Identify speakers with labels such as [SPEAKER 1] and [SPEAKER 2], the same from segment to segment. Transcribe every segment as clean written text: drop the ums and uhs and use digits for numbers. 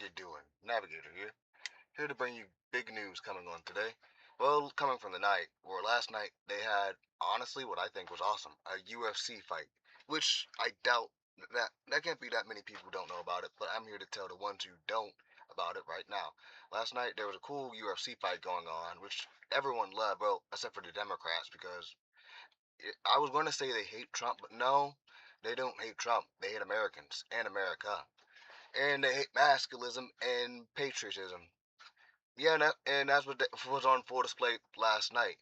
[SPEAKER 1] you doing? Navigator here to bring you big news coming on today. Well, coming from the night, or last night, they had, honestly, what I think was awesome, a UFC fight, which I doubt that can't be that many people who don't know about it, but I'm here to tell the ones who don't about it right now. Last night, there was a cool UFC fight going on, which everyone loved, well, except for the Democrats, because I was going to say they hate Trump, but no, they don't hate Trump. They hate Americans and America. And they hate masculism and patriotism. Yeah, and that's what was on full display last night.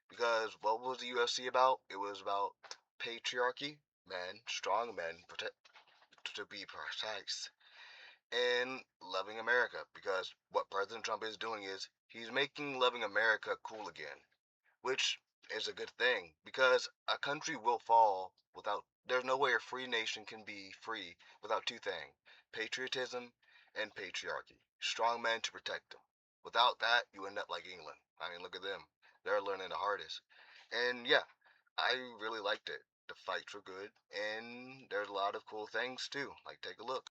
[SPEAKER 1] Because what was the UFC about? It was about patriarchy, men, strong men, to be precise, and loving America. Because what President Trump is doing is he's making loving America cool again, which is a good thing. Because a country will fall without. There's no way a free nation can be free without two things: patriotism and patriarchy. Strong men to protect them. Without that, you end up like England. I mean, look at them. They're learning the hardest. And yeah, I really liked it. The fights were good, and there's a lot of cool things too. Like, take a look.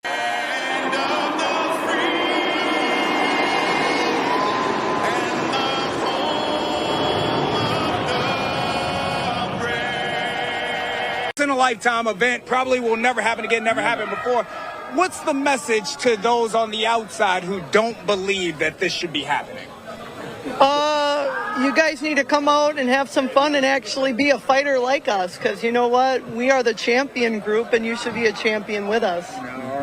[SPEAKER 2] In a lifetime event, probably will never happen again, never happened before. What's the message to those on the outside who don't believe that this should be happening?
[SPEAKER 3] You guys need to come out and have some fun and actually be a fighter like us, because you know what? We are the champion group, and you should be a champion with us.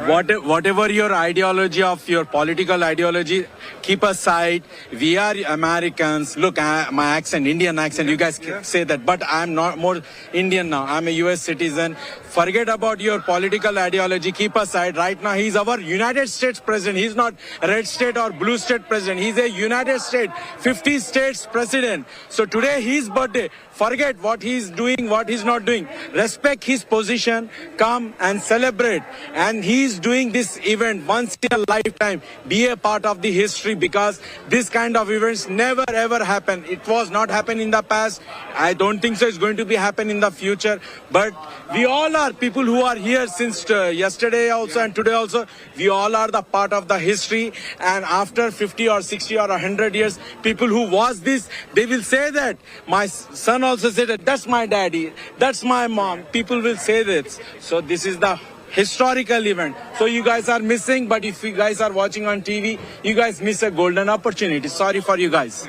[SPEAKER 4] Whatever your ideology of your political ideology, keep aside. We are Americans. Look, my accent, Indian accent, you guys say that, but I'm not more Indian now. I'm a US citizen. Forget about your political ideology. Keep aside. Right now, he's our United States president. He's not red state or blue state president. He's a United States, 50 states president. So today, his birthday. Forget what he's doing, what he's not doing. Respect his position. Come and celebrate. And he's doing this event once in a lifetime. Be a part of the history, because this kind of events never ever happen. It was not happen in the past. I don't think so it's going to be happen in the future. But we all are people who are here since yesterday also and today also. We all are the part of the history. And after 50 or 60 or 100 years, people who watch this, they will say that. My son also said that, that's my daddy, that's my mom. People will say this. So this is the historical event. So you guys are missing, but if you guys are watching on TV, you guys miss a golden opportunity. Sorry for you guys.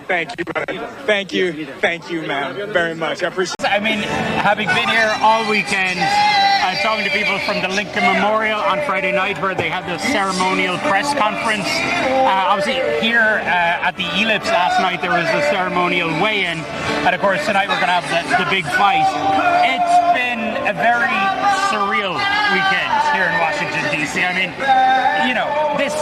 [SPEAKER 2] Thank you, brother. Thank you, ma'am, very much. I appreciate it.
[SPEAKER 5] I mean, having been here all weekend, talking to people from the Lincoln Memorial on Friday night, where they had the ceremonial press conference. Obviously, here at the Ellipse last night, there was a ceremonial weigh-in. And of course, tonight we're going to have the big fight. It's been a very surreal weekend here in Washington, D.C. I mean, you know, this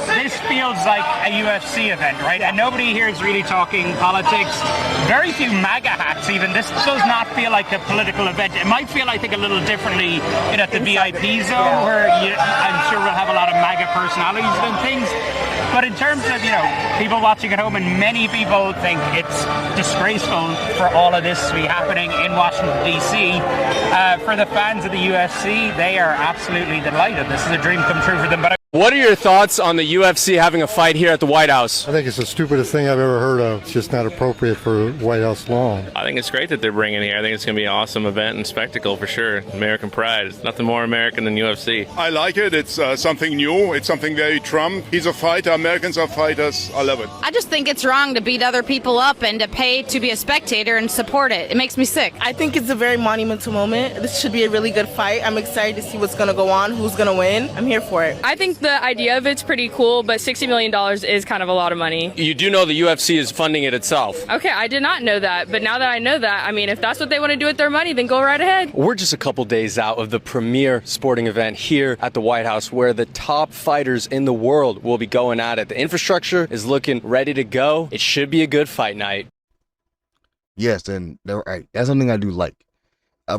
[SPEAKER 5] feels like a UFC event, right? And nobody here is really talking politics. Very few MAGA hats even. This does not feel like a political event. It might feel, I think, a little differently at the VIP zone, where I'm sure we'll have a lot of MAGA personalities and things. But in terms of, people watching at home, and many people think it's disgraceful for all of this to be happening in Washington, D.C. For the fans of the UFC, they are absolutely delighted. This is a dream come true for them. But
[SPEAKER 6] what are your thoughts on the UFC having a fight here at the White House?
[SPEAKER 7] I think it's the stupidest thing I've ever heard of. It's just not appropriate for White House law.
[SPEAKER 8] I think it's great that they're bringing it here. I think it's going to be an awesome event and spectacle for sure. American pride. It's nothing more American than UFC.
[SPEAKER 9] I like it. It's something new. It's something very Trump. He's a fighter. Americans are fighters. I love it.
[SPEAKER 10] I just think it's wrong to beat other people up and to pay to be a spectator and support it. It makes me sick.
[SPEAKER 11] I think it's a very monumental moment. This should be a really good fight. I'm excited to see what's going to go on, who's going to win. I'm here for it.
[SPEAKER 12] I think the idea of it's pretty cool, but $60 million is kind of a lot of money.
[SPEAKER 6] You do know the UFC is funding it itself.
[SPEAKER 12] Okay, I did not know that, but now that I know that, I mean, if that's what they want to do with their money, then go right ahead.
[SPEAKER 13] We're just a couple days out of the premier sporting event here at the White House, where the top fighters in the world will be going at it. The infrastructure is looking ready to go. It should be a good fight night.
[SPEAKER 1] Yes, and that's something I do like.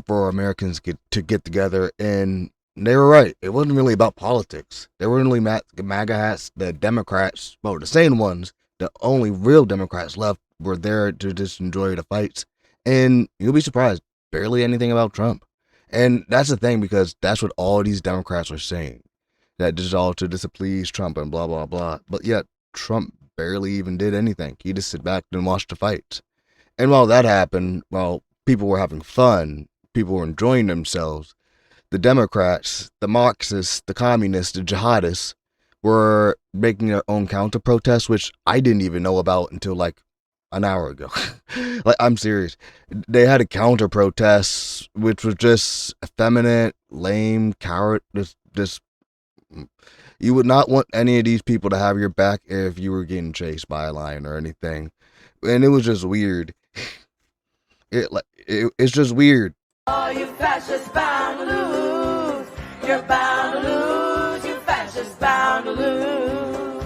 [SPEAKER 1] For Americans get together, and they were right. It wasn't really about politics. There weren't really MAGA hats. The Democrats, well, the sane ones, the only real Democrats left, were there to just enjoy the fights. And you'll be surprised, barely anything about Trump. And that's the thing, because that's what all these Democrats are saying. that is all to displease Trump and blah, blah, blah. But yet, Trump barely even did anything. He just sit back and watched the fights. And while that happened, while people were having fun, people were enjoying themselves, the Democrats, the Marxists, the communists, the jihadists were making their own counter protests, which I didn't even know about until like an hour ago. Like, I'm serious. They had a counter protest, which was just effeminate, lame, coward. Just you would not want any of these people to have your back if you were getting chased by a lion or anything. And it was just weird. It's just weird.
[SPEAKER 14] Oh, you fascists bound to lose. You're bound to lose. You fascists bound to lose.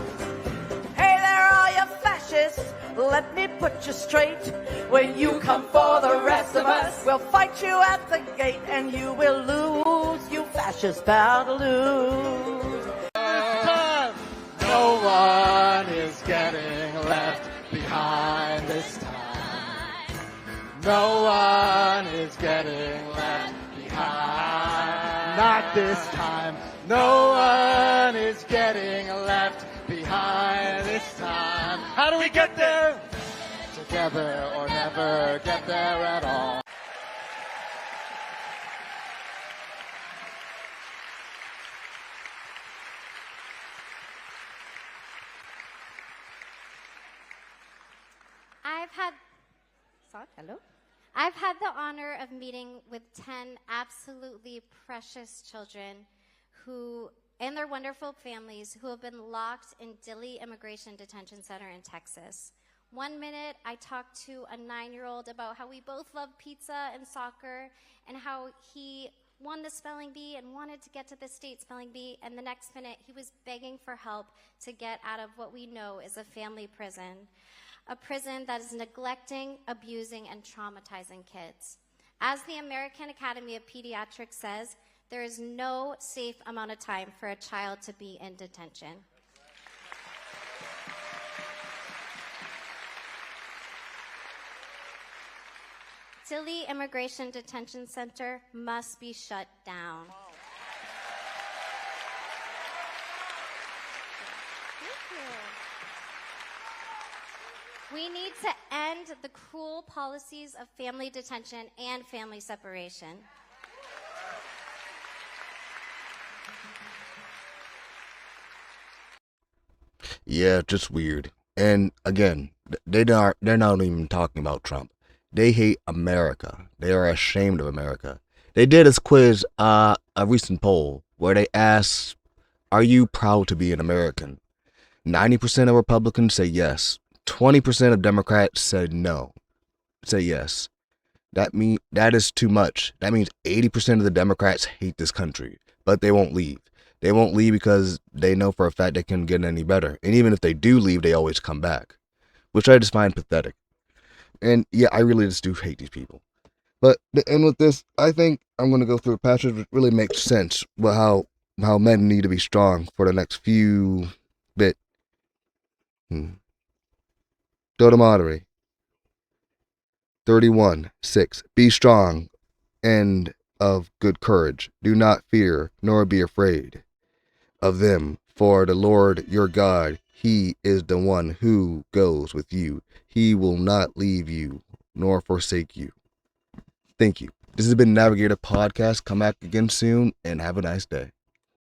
[SPEAKER 14] Hey there, all you fascists. Let me put you straight. When you come for the rest of us, we'll fight you at the gate and you will lose. You fascists bound to lose.
[SPEAKER 15] No one is getting left behind this time. No one is getting left behind. Not this time. No one is getting left behind this time. How do we get there? Together or never get there at all.
[SPEAKER 16] I've had the honor of meeting with 10 absolutely precious children who, and their wonderful families, who have been locked in Dilley Immigration Detention Center in Texas. 1 minute, I talked to a 9-year-old about how we both love pizza and soccer and how he won the spelling bee and wanted to get to the state spelling bee, and the next minute he was begging for help to get out of what we know is a family prison. A prison that is neglecting, abusing, and traumatizing kids. As the American Academy of Pediatrics says, there is no safe amount of time for a child to be in detention. Dilley Immigration Detention Center must be shut down. We need to end the cruel policies of family detention and family separation.
[SPEAKER 1] Yeah, just weird. And again, they're not even talking about Trump. They hate America. They are ashamed of America. They did this quiz, a recent poll, where they asked, are you proud to be an American? 90% of Republicans say yes. 20% of Democrats said no. Say yes. That is too much. That means 80% of the Democrats hate this country, but they won't leave. They won't leave because they know for a fact they can't get any better. And even if they do leave, they always come back, which I just find pathetic. And yeah, I really just do hate these people. But to end with this, I think I'm going to go through a passage that really makes sense with how men need to be strong for the next few bit. Deuteronomy 31:6. Be strong and of good courage. Do not fear, nor be afraid of them, for the Lord your God, He is the one who goes with you. He will not leave you, nor forsake you. Thank you. This has been Navigator Podcast. Come back again soon, and have a nice day.